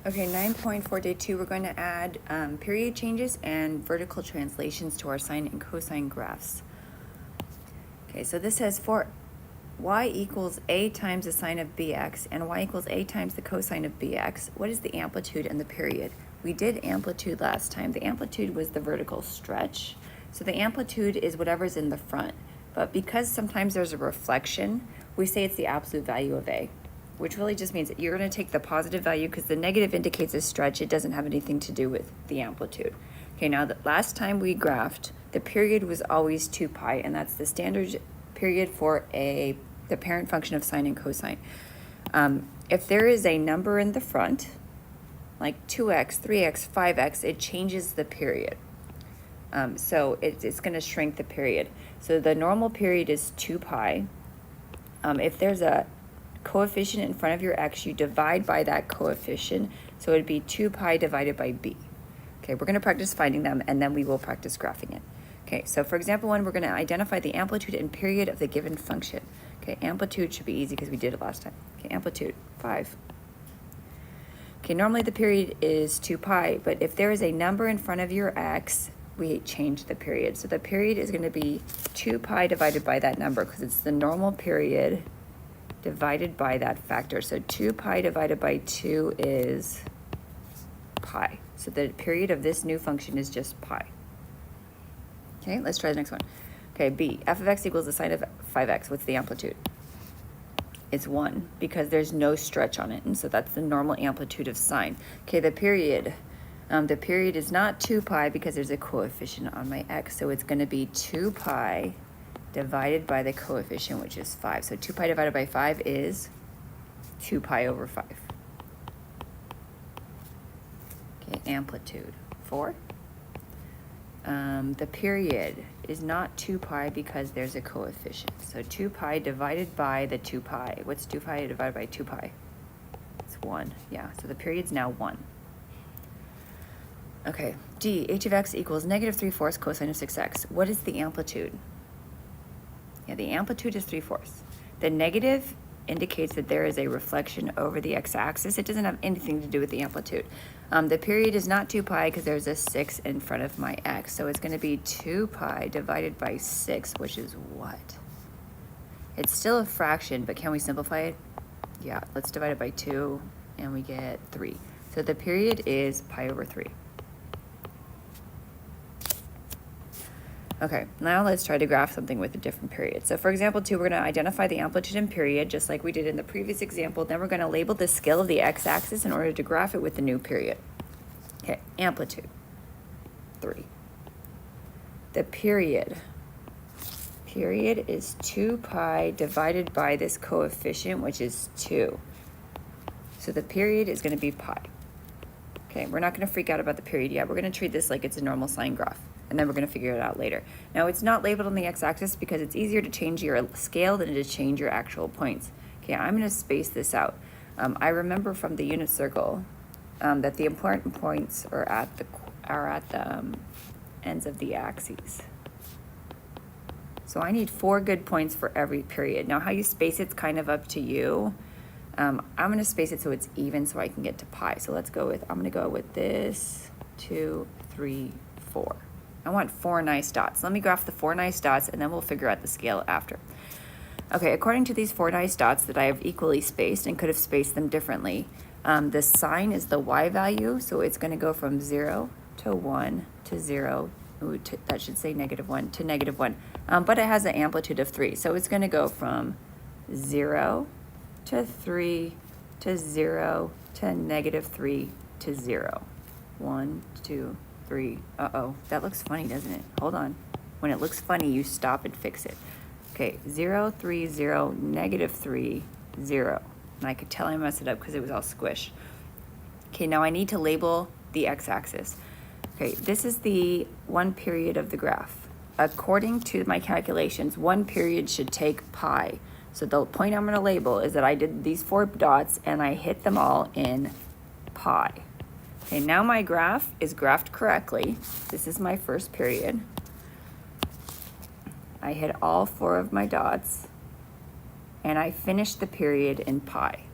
Okay, 9.4 day 2, we're going to add period changes and vertical translations to our sine and cosine graphs. Okay, so this says for y equals a times the sine of bx and y equals a times the cosine of bx, what is the amplitude and the period? We did amplitude last time. The amplitude was the vertical stretch. So the amplitude is whatever's in the front. But because sometimes there's a reflection, we say it's the absolute value of a, which really just means that you're going to take the positive value because the negative indicates a stretch. It doesn't have anything to do with the amplitude. Okay, now the last time we graphed, the period was always 2 pi, and that's the standard period for the parent function of sine and cosine. If there is a number in the front, like 2x, 3x, 5x, it changes the period. So it's going to shrink the period. So the normal period is 2 pi. If there's a coefficient in front of your x, you divide by that coefficient. So it'd be 2 pi divided by b. Okay, we're going to practice finding them, and then we will practice graphing it. Okay, so for example 1, we're going to identify the amplitude and period of the given function. Okay, amplitude should be easy because we did it last time. Okay, amplitude, 5. Okay, normally the period is 2 pi, but if there is a number in front of your x, we change the period. So the period is going to be 2 pi divided by that number because it's the normal period divided by that factor. So 2 pi divided by 2 is pi. So the period of this new function is just pi. Okay, let's try the next one. Okay, b, f of x equals the sine of 5x. What's the amplitude? It's 1 because there's no stretch on it, and so that's the normal amplitude of sine. Okay, the period is not 2 pi because there's a coefficient on my x, so it's going to be 2 pi divided by the coefficient, which is 5. So 2 pi divided by 5 is 2 pi over 5. Okay, amplitude, 4. The period is not 2 pi because there's a coefficient. So 2 pi divided by the 2 pi. What's 2 pi divided by 2 pi? It's 1. Yeah, so the period's now 1. Okay, d, h of x equals negative 3/4 cosine of 6x. What is the amplitude? Yeah, the amplitude is 3/4. The negative indicates that there is a reflection over the x-axis. It doesn't have anything to do with the amplitude. The period is not 2 pi because there's a 6 in front of my x. So it's going to be 2 pi divided by 6, which is what? It's still a fraction, but can we simplify it? Yeah, let's divide it by 2, and we get 3. So the period is pi over 3. Okay, now let's try to graph something with a different period. So for example 2, we're going to identify the amplitude and period, just like we did in the previous example. Then we're going to label the scale of the x-axis in order to graph it with the new period. Okay, amplitude, 3. The period is 2 pi divided by this coefficient, which is 2. So the period is going to be pi. Okay, we're not going to freak out about the period yet. We're going to treat this like it's a normal sine graph, and then we're going to figure it out later. Now, it's not labeled on the x-axis because it's easier to change your scale than it is to change your actual points. Okay, I'm going to space this out. I remember from the unit circle that the important points are at the ends of the axes. So I need 4 good points for every period. Now, how you space it's kind of up to you. I'm going to space it so it's even so I can get to pi. So I'm going to go with this, 2, 3, 4. I want 4 nice dots. Let me graph the 4 nice dots, and then we'll figure out the scale after. Okay, according to these 4 nice dots that I have equally spaced and could have spaced them differently, the sine is the y value, so it's going to go from 0 to 1 to 0. That should say -1 to -1. But it has an amplitude of 3, so it's going to go from 0 to 3 to 0 to -3 to 0. 1, 2, 3. Uh-oh, that looks funny, doesn't it? Hold on. When it looks funny, you stop and fix it. Okay, 0, 3, 0, -3, 0. And I could tell I messed it up because it was all squished. Okay, now I need to label the x-axis. Okay, this is the 1 period of the graph. According to my calculations, 1 period should take pi. So the point I'm going to label is that I did these 4 dots and I hit them all in pi. Okay, now my graph is graphed correctly. This is my first period. I hit all 4 of my dots and I finished the period in pi.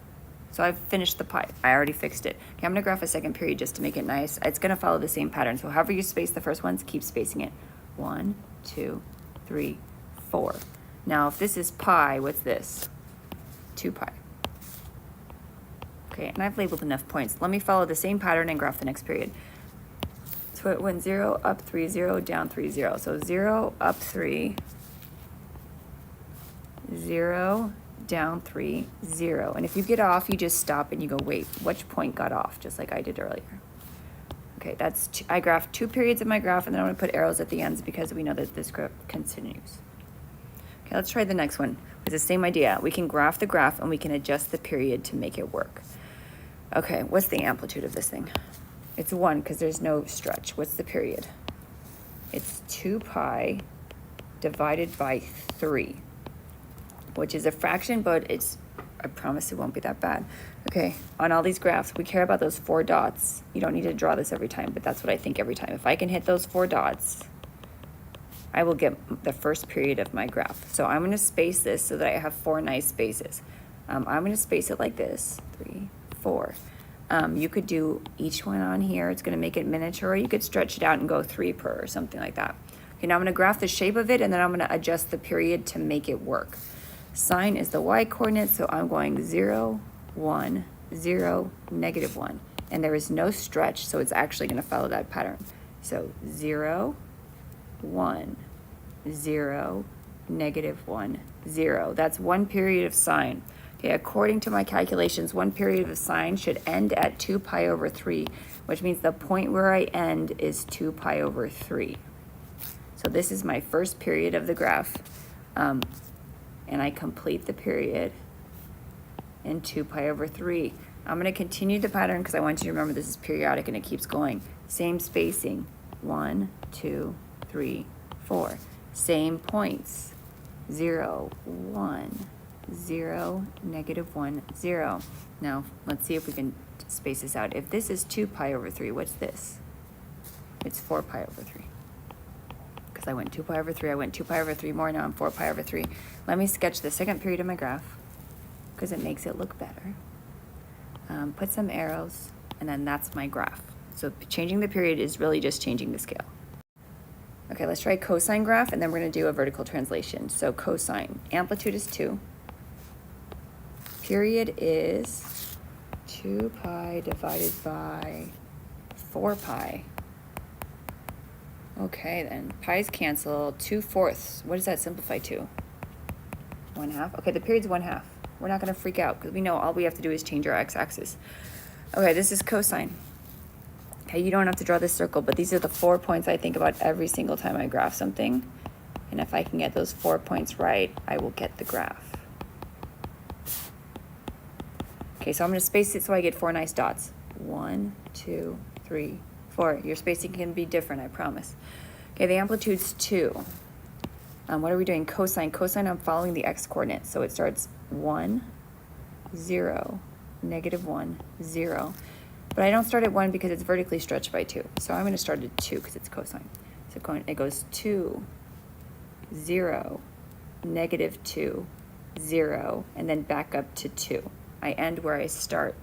So I've finished the pi. I already fixed it. Okay, I'm gonna graph a second period just to make it nice. It's gonna follow the same pattern. So however you space the first ones, keep spacing it. 1, 2, 3, 4. Now if this is pi, what's this? 2 pi. Okay, and I've labeled enough points. Let me follow the same pattern and graph the next period. So it went 0, up 3, 0, down 3, 0. So 0, up 3, 0, down 3, 0. And if you get off, you just stop and you go, wait, which point got off? Just like I did earlier. Okay, that's I graphed 2 periods of my graph, and then I'm going to put arrows at the ends because we know that this graph continues. Okay, let's try the next one. It's the same idea. We can graph the graph and we can adjust the period to make it work. Okay, what's the amplitude of this thing? It's 1 because there's no stretch. What's the period? It's 2 pi divided by 3, which is a fraction, but I promise it won't be that bad. Okay, on all these graphs, we care about those 4 dots. You don't need to draw this every time, but that's what I think every time. If I can hit those 4 dots, I will get the first period of my graph. So I'm going to space this so that I have 4 nice spaces. I'm going to space it like this, 3, 4. You could do each one on here. It's going to make it miniature, or you could stretch it out and go 3 per or something like that. Okay, now I'm going to graph the shape of it, and then I'm going to adjust the period to make it work. Sine is the y coordinate, so I'm going 0, 1, 0, negative 1. And there is no stretch, so it's actually going to follow that pattern. So 0, 1, 0, negative 1, 0. That's 1 period of sine. Okay, according to my calculations, 1 period of sine should end at 2 pi over 3, which means the point where I end is 2 pi over 3. So this is my first period of the graph. And I complete the period in 2 pi over 3. I'm going to continue the pattern because I want you to remember this is periodic and it keeps going. Same spacing, 1, 2, 3, 4. Same points, 0, 1, 0, negative 1, 0. Now, let's see if we can space this out. If this is 2 pi over 3, what's this? It's 4 pi over 3. Because I went 2 pi over 3, I went 2 pi over 3 more, now I'm 4 pi over 3. Let me sketch the second period of my graph because it makes it look better. Put some arrows, and then that's my graph. So changing the period is really just changing the scale. Okay, let's try cosine graph, and then we're going to do a vertical translation. So cosine, amplitude is 2. Period is 2 pi divided by 4 pi. Okay, then pi's cancel. 2/4. What does that simplify to? 1/2. Okay, the period's 1/2. We're not going to freak out because we know all we have to do is change our x-axis. Okay, this is cosine. Okay, you don't have to draw this circle, but these are the 4 points I think about every single time I graph something. And if I can get those 4 points right, I will get the graph. Okay, so I'm going to space it so I get 4 nice dots. 1, 2, 3, 4. Your spacing can be different, I promise. Okay, the amplitude's 2. What are we doing? Cosine. Cosine, I'm following the x-coordinate. So it starts 1, 0, negative 1, 0. But I don't start at 1 because it's vertically stretched by 2. So I'm going to start at 2 because it's cosine. So it goes 2, 0, negative 2, 0, and then back up to 2. I end where I start.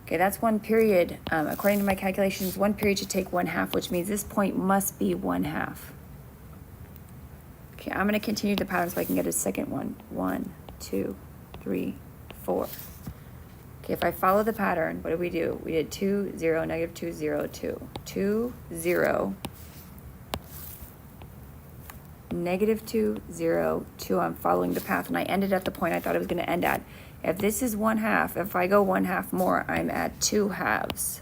Okay, that's 1 period. According to my calculations, 1 period should take 1/2, which means this point must be 1/2. Okay, I'm going to continue the pattern so I can get a second one. 1, 2, 3, 4. Okay, if I follow the pattern, what did we do? We did 2, 0, negative 2, 0, 2. 2, 0, negative 2, 0, 2. I'm following the path, and I ended at the point I thought I was going to end at. If this is 1/2, if I go 1/2 more, I'm at 2 halves.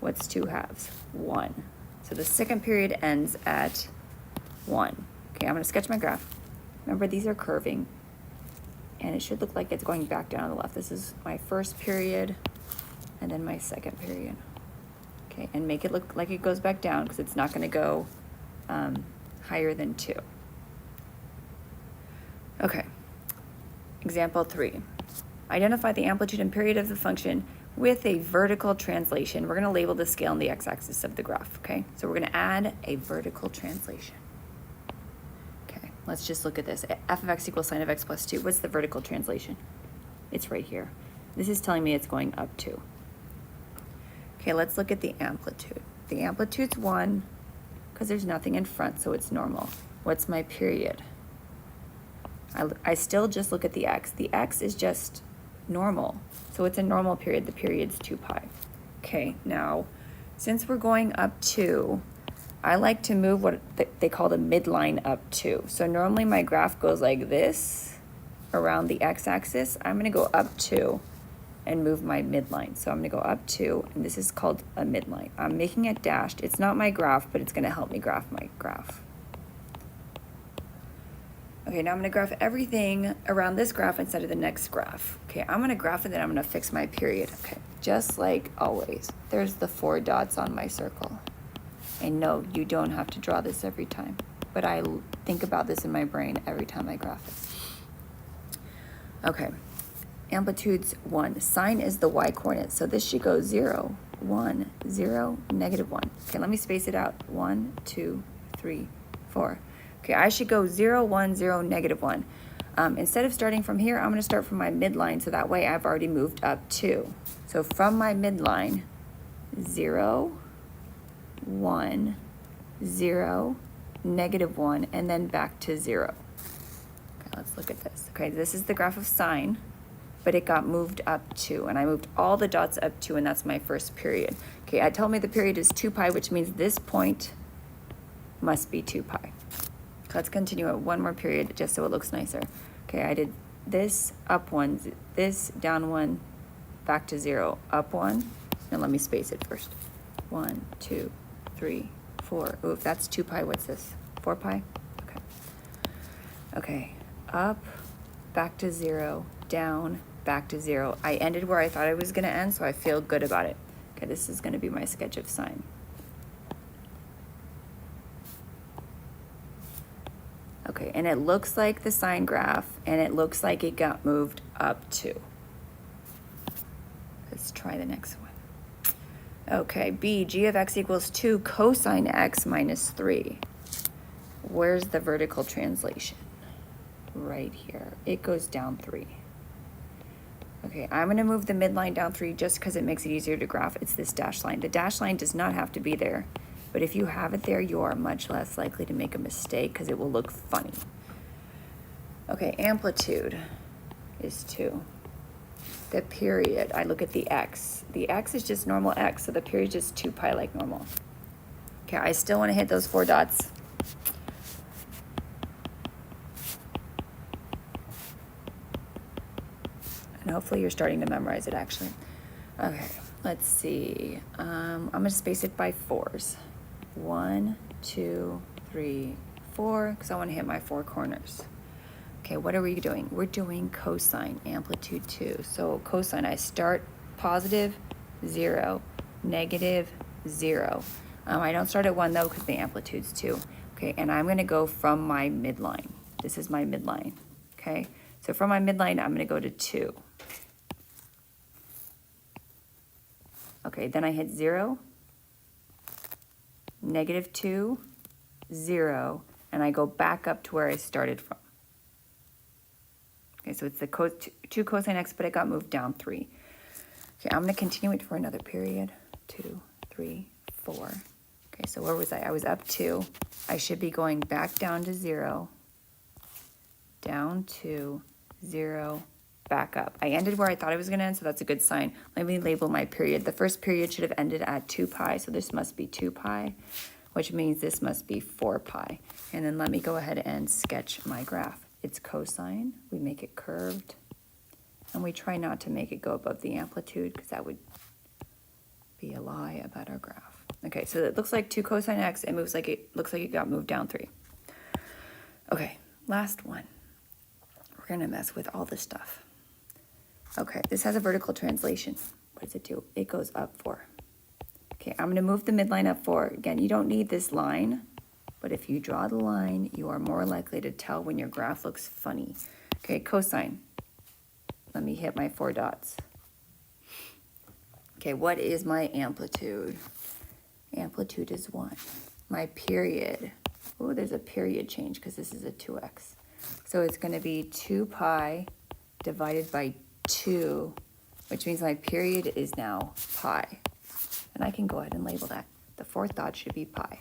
What's 2 halves? 1. So the second period ends at 1. Okay, I'm going to sketch my graph. Remember, these are curving, and it should look like it's going back down to the left. This is my first period, and then my second period. Okay, and make it look like it goes back down because it's not going to go higher than 2. Okay, example 3. Identify the amplitude and period of the function with a vertical translation. We're going to label the scale on the x-axis of the graph, okay? So we're going to add a vertical translation. Okay, let's just look at this. F of x equals sine of x plus 2. What's the vertical translation? It's right here. This is telling me it's going up 2. Okay, let's look at the amplitude. The amplitude's 1 because there's nothing in front, so it's normal. What's my period? I still just look at the x. The x is just normal, so it's a normal period. The period's 2 pi. Okay, now, since we're going up 2, I like to move what they call the midline up 2. So normally my graph goes like this around the x-axis. I'm going to go up 2 and move my midline. So I'm going to go up 2, and this is called a midline. I'm making it dashed. It's not my graph, but it's going to help me graph my graph. Okay, now I'm going to graph everything around this graph instead of the next graph. Okay, I'm going to graph it, then I'm going to fix my period. Okay, just like always, there's the 4 dots on my circle. And no, you don't have to draw this every time, but I think about this in my brain every time I graph it. Okay, amplitude's 1. Sine is the y-coordinate, so this should go 0, 1, 0, negative 1. Okay, let me space it out. 1, 2, 3, 4. Okay, I should go 0, 1, 0, negative 1. Instead of starting from here, I'm going to start from my midline, so that way I've already moved up 2. So from my midline, 0, 1, 0, negative 1, and then back to 0. Okay, let's look at this. Okay, this is the graph of sine, but it got moved up 2, and I moved all the dots up 2, and that's my first period. Okay, it told me the period is 2 pi, which means this point must be 2 pi. Let's continue at one more period just so it looks nicer. Okay, I did this, up 1, this, down 1, back to 0, up 1. And let me space it first. 1, 2, 3, 4. Ooh, if that's 2 pi, what's this? 4 pi? Okay. Okay, up, back to 0, down, back to 0. I ended where I thought I was going to end, so I feel good about it. Okay, this is going to be my sketch of sine. Okay, and it looks like the sine graph, and it looks like it got moved up 2. Let's try the next one. Okay, B, g of x equals 2 cosine x minus 3. Where's the vertical translation? Right here. It goes down 3. Okay, I'm going to move the midline down 3 just because it makes it easier to graph. It's this dashed line. The dashed line does not have to be there, but if you have it there, you are much less likely to make a mistake because it will look funny. Okay, amplitude is 2. The period, I look at the x. The x is just normal x, so the period is just 2 pi like normal. Okay, I still want to hit those 4 dots. And hopefully you're starting to memorize it, actually. Okay, let's see. I'm going to space it by 4s. 1, 2, 3, 4, because I want to hit my 4 corners. Okay, what are we doing? We're doing cosine, amplitude 2. So cosine, I start positive, 0, negative, 0. I don't start at 1 though because the amplitude's 2. Okay, and I'm going to go from my midline. This is my midline. Okay, so from my midline, I'm going to go to 2. Okay, then I hit 0, negative 2, 0, and I go back up to where I started from. Okay, so it's the 2 cosine x, but it got moved down 3. Okay, I'm going to continue it for another period. 2, 3, 4. Okay, so where was I? I was up 2. I should be going back down to 0, down 2, 0, back up. I ended where I thought I was going to end, so that's a good sign. Let me label my period. The first period should have ended at 2 pi, so this must be 2 pi, which means this must be 4 pi. And then let me go ahead and sketch my graph. It's cosine, we make it curved, and we try not to make it go above the amplitude because that would be a lie about our graph. Okay, so it looks like 2 cosine x, it looks like it got moved down 3. Okay, last one. We're gonna mess with all this stuff. Okay, this has a vertical translation. What does it do? It goes up 4. Okay, I'm gonna move the midline up 4. Again, you don't need this line, but if you draw the line, you are more likely to tell when your graph looks funny. Okay, cosine. Let me hit my 4 dots. Okay, what is my amplitude? Amplitude is 1. My period. Oh, there's a period change because this is a 2x. So it's going to be 2 pi divided by 2 which means my period is now pi. And I can go ahead and label that. The fourth dot should be pi.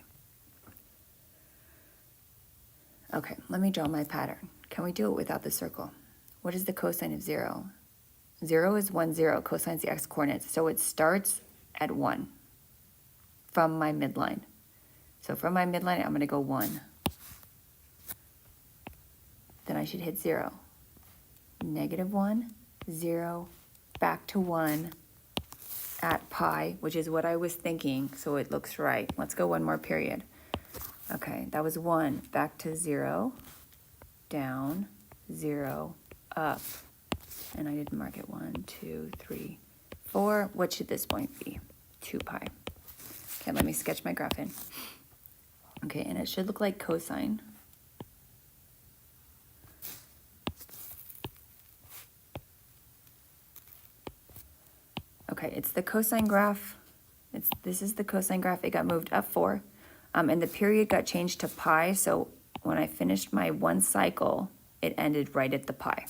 Okay, let me draw my pattern. Can we do it without the circle? What is the cosine of 0? 0 is 1, 0. Cosine is the x-coordinates. So it starts at 1 from my midline. So from my midline, I'm going to go 1. Then I should hit 0. Negative 1, 0, back to 1 at pi, which is what I was thinking, so it looks right. Let's go one more period. Okay, that was 1, back to 0, down, 0, up. And I didn't mark it. 1, 2, 3, 4. What should this point be? 2 pi. Okay, let me sketch my graph in. Okay, and it should look like cosine. Okay, it's the cosine graph. This is the cosine graph. It got moved up 4. And the period got changed to pi, so when I finished my 1 cycle, it ended right at the pi.